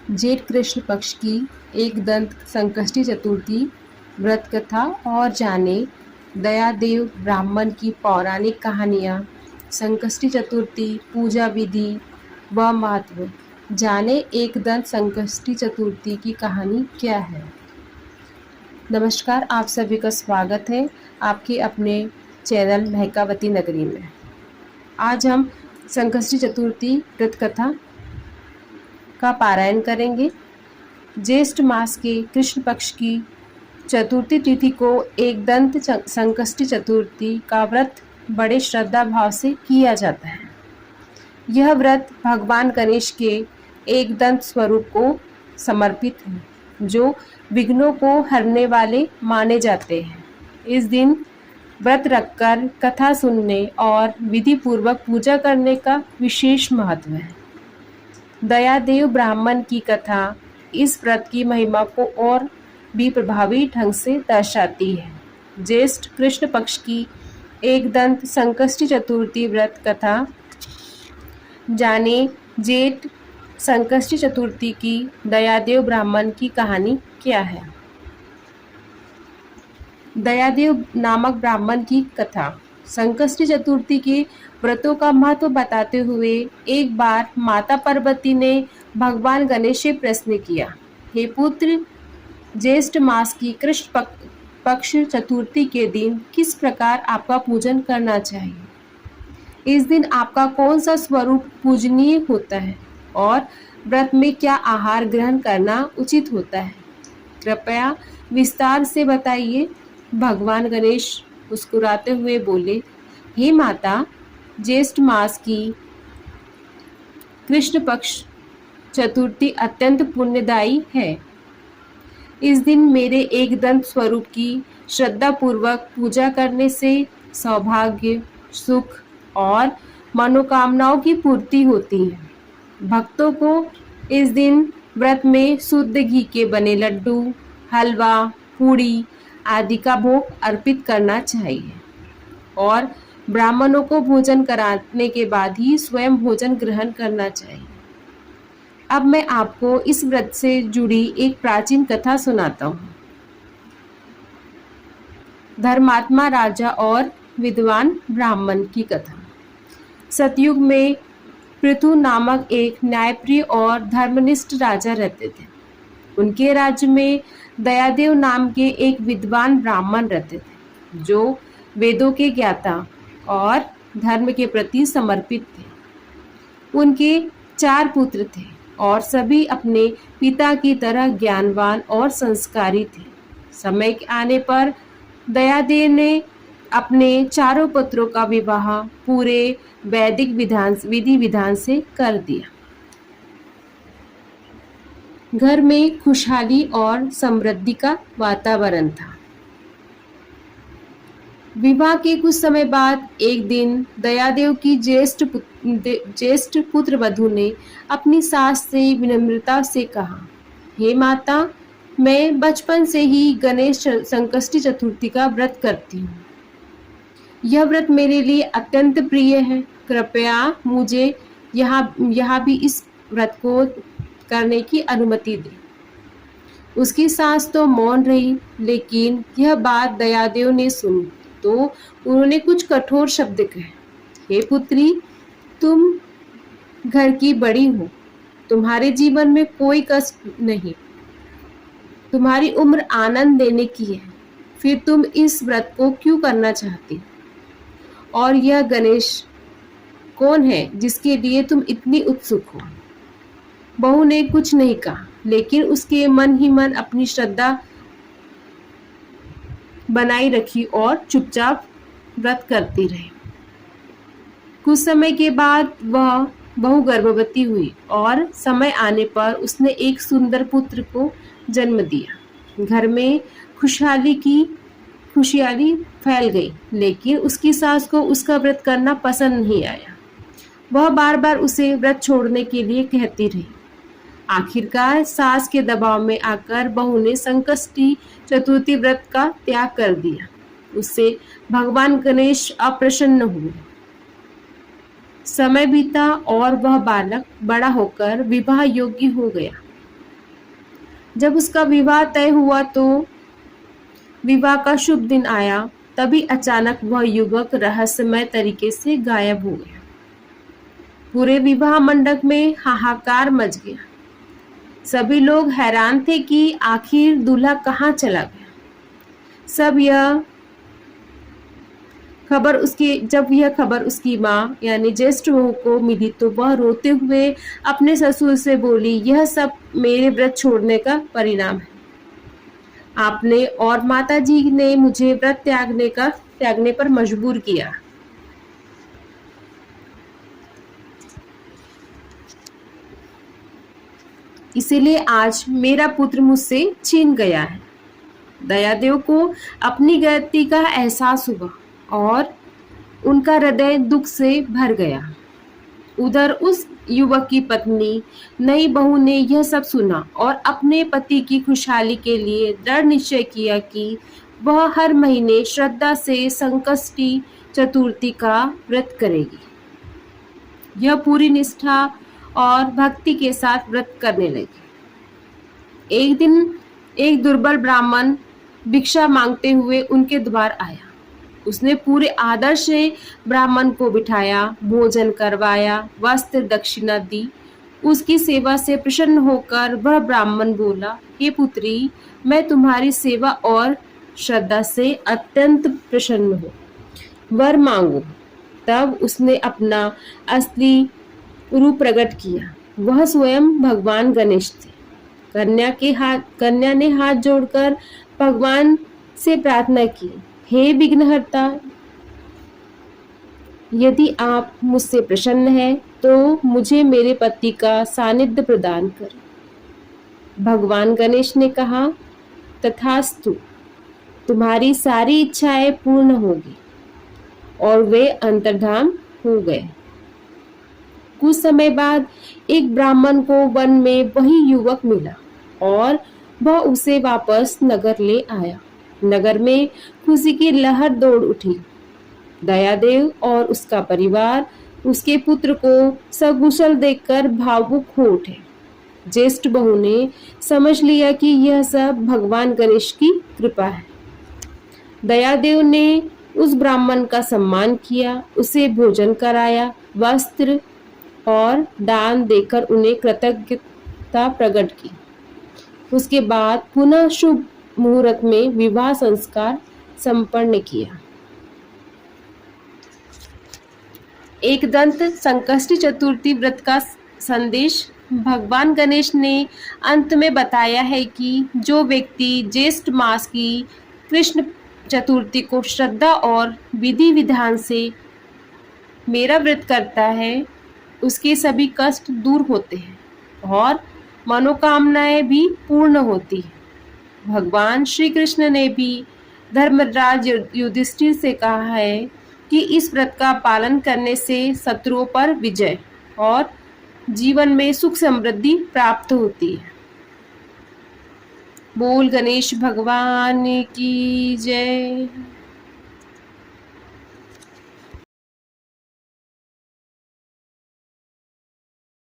जेठ कृष्ण पक्ष की एक दंत संकष्टी चतुर्थी व्रत कथा और जाने दयादेव ब्राह्मण की पौराणिक कहानियाँ, संकष्टी चतुर्थी पूजा विधि व महत्व। जाने एक दंत संकष्टी चतुर्थी की कहानी क्या है। नमस्कार, आप सभी का स्वागत है आपके अपने चैनल महकावती नगरी में। आज हम संकष्टी चतुर्थी व्रत कथा का पारायण करेंगे। ज्येष्ठ मास के कृष्ण पक्ष की चतुर्थी तिथि को एक दंत संकष्टी चतुर्थी का व्रत बड़े श्रद्धा भाव से किया जाता है। यह व्रत भगवान गणेश के एक दंत स्वरूप को समर्पित है, जो विघ्नों को हरने वाले माने जाते हैं। इस दिन व्रत रखकर कथा सुनने और विधि पूर्वक पूजा करने का विशेष महत्व है। दयादेव ब्राह्मण की कथा इस व्रत की महिमा को और भी प्रभावी ढंग से दर्शाती है। ज्येष्ठ कृष्ण पक्ष की एक दंत संकष्टी चतुर्थी व्रत कथा जाने जेठ संकष्टी चतुर्थी की दयादेव ब्राह्मण की कहानी क्या है। दयादेव नामक ब्राह्मण की कथा। संकष्टी चतुर्थी के व्रतों का महत्व बताते हुए एक बार माता पार्वती ने भगवान गणेश से प्रश्न किया, हे पुत्र, ज्येष्ठ मास की कृष्ण पक्ष चतुर्थी के दिन किस प्रकार आपका पूजन करना चाहिए। इस दिन आपका कौन सा स्वरूप पूजनीय होता है और व्रत में क्या आहार ग्रहण करना उचित होता है, कृपया विस्तार से बताइए। भगवान गणेश मुस्कुराते हुए बोले, हे माता, ज्येष्ठ मास की कृष्ण पक्ष चतुर्थी अत्यंत पुण्यदायी है। इस दिन मेरे एक दंत स्वरूप की श्रद्धा पूर्वक पूजा करने से सौभाग्य, सुख और मनोकामनाओं की पूर्ति होती है। भक्तों को इस दिन व्रत में शुद्ध घी के बने लड्डू, हलवा, पूड़ी आदि का भोग अर्पित करना चाहिए और ब्राह्मणों को भोजन कराने के बाद ही स्वयं भोजन ग्रहण करना चाहिए। अब मैं आपको इस व्रत से जुड़ी एक प्राचीन कथा सुनाता हूँ। धर्मात्मा राजा और विद्वान ब्राह्मण की कथा। सतयुग में पृथु नामक एक न्यायप्रिय और धर्मनिष्ठ राजा रहते थे। उनके राज्य में दयादेव नाम के एक विद्वान ब्राह्मण रहते थे, जो वेदों के ज्ञाता और धर्म के प्रति समर्पित थे। उनके 4 पुत्र थे और सभी अपने पिता की तरह ज्ञानवान और संस्कारी थे। समय के आने पर दयादेव ने अपने 4 पुत्रों का विवाह पूरे वैदिक विधि विधान से कर दिया। घर में खुशहाली और समृद्धि का वातावरण था। विवाह के कुछ समय बाद एक दिन दयादेव की ज्येष्ठ पुत्र वधू ने अपनी सास से विनम्रता से कहा, हे माता, मैं बचपन से ही गणेश संकष्टी चतुर्थी का व्रत करती हूँ। यह व्रत मेरे लिए अत्यंत प्रिय है। कृपया मुझे यहाँ भी इस व्रत को करने की अनुमति दे। उसकी सास तो मौन रही, लेकिन यह बात दयादेव ने सुनी तो उन्होंने कुछ कठोर शब्द कहे, हे पुत्री, तुम घर की बड़ी हो, तुम्हारे जीवन में कोई कष्ट नहीं, तुम्हारी उम्र आनंद देने की है, फिर तुम इस व्रत को क्यों करना चाहती। और यह गणेश कौन है जिसके लिए तुम इतनी उत्सुक हो। बहू ने कुछ नहीं कहा, लेकिन उसके मन ही मन अपनी श्रद्धा बनाई रखी और चुपचाप व्रत करती रही। कुछ समय के बाद वह बहू गर्भवती हुई और समय आने पर उसने एक सुंदर पुत्र को जन्म दिया। घर में खुशहाली फैल गई, लेकिन उसकी सास को उसका व्रत करना पसंद नहीं आया। वह बार बार उसे व्रत छोड़ने के लिए कहती रही। आखिरकार सास के दबाव में आकर बहू ने संकष्टी चतुर्थी व्रत का त्याग कर दिया। उससे भगवान गणेश अप्रसन्न हुए। समय बीता और वह बालक बड़ा होकर विवाह योग्य हो गया। जब उसका विवाह तय हुआ तो विवाह का शुभ दिन आया, तभी अचानक वह युवक रहस्यमय तरीके से गायब हो गया। पूरे विवाह मंडप में हाहाकार मच गया। सभी लोग हैरान थे कि आखिर दूल्हा कहाँ चला गया। जब यह खबर उसकी माँ यानी ज्येष्ठ बहू को मिली तो वह रोते हुए अपने ससुर से बोली, यह सब मेरे व्रत छोड़ने का परिणाम है। आपने और माता जी ने मुझे व्रत त्यागने पर मजबूर किया। इसीलिए आज मेरा पुत्र मुझसे छीन गया है। दयादेव को अपनी गलती का एहसास हुआ और उनका हृदय दुख से भर गया। उधर उस युवक की पत्नी नई बहू ने यह सब सुना और अपने पति की खुशहाली के लिए दृढ़ निश्चय किया कि वह हर महीने श्रद्धा से संकष्टी चतुर्थी का व्रत करेगी। यह पूरी निष्ठा और भक्ति के साथ व्रत करने लगी। एक दिन एक दुर्बल ब्राह्मण भिक्षा मांगते हुए उनके द्वार आया। उसने पूरे आदर से ब्राह्मण को बिठाया, भोजन करवाया, वस्त्र दक्षिणा दी। उसकी सेवा से प्रसन्न होकर वह ब्राह्मण बोला, हे पुत्री, मैं तुम्हारी सेवा और श्रद्धा से अत्यंत प्रसन्न हूँ, वर मांगो। तब उसने अपना असली रूप प्रकट किया। वह स्वयं भगवान गणेश थे। कन्या ने हाथ जोड़कर भगवान से प्रार्थना की, हे विघ्नहर्ता, यदि आप मुझसे प्रसन्न हैं तो मुझे मेरे पति का सानिध्य प्रदान करें। भगवान गणेश ने कहा, तथास्तु, तुम्हारी सारी इच्छाएं पूर्ण होगी। और वे अंतर्धान हो गए। कुछ समय बाद एक ब्राह्मण को वन में वही युवक मिला और वह उसे वापस नगर ले आया। नगर में खुशी की लहर दौड़ उठी। दयादेव और उसका परिवार उसके पुत्र को सकुशल देखकर भावुक हो उठे। ज्येष्ठ बहू ने समझ लिया कि यह सब भगवान गणेश की कृपा है। दयादेव ने उस ब्राह्मण का सम्मान किया, उसे भोजन कराया, वस्त्र और दान देकर उन्हें कृतज्ञता प्रकट की। उसके बाद पुनः शुभ मुहूर्त में विवाह संस्कार संपन्न किया। एकदंत संकष्टी चतुर्थी व्रत का संदेश भगवान गणेश ने अंत में बताया है कि जो व्यक्ति ज्येष्ठ मास की कृष्ण चतुर्थी को श्रद्धा और विधि विधान से मेरा व्रत करता है, उसके सभी कष्ट दूर होते हैं और मनोकामनाएं भी पूर्ण होती हैं। भगवान श्री कृष्ण ने भी धर्मराज युधिष्ठिर से कहा है कि इस व्रत का पालन करने से शत्रुओं पर विजय और जीवन में सुख समृद्धि प्राप्त होती है। बोल गणेश भगवान की जय।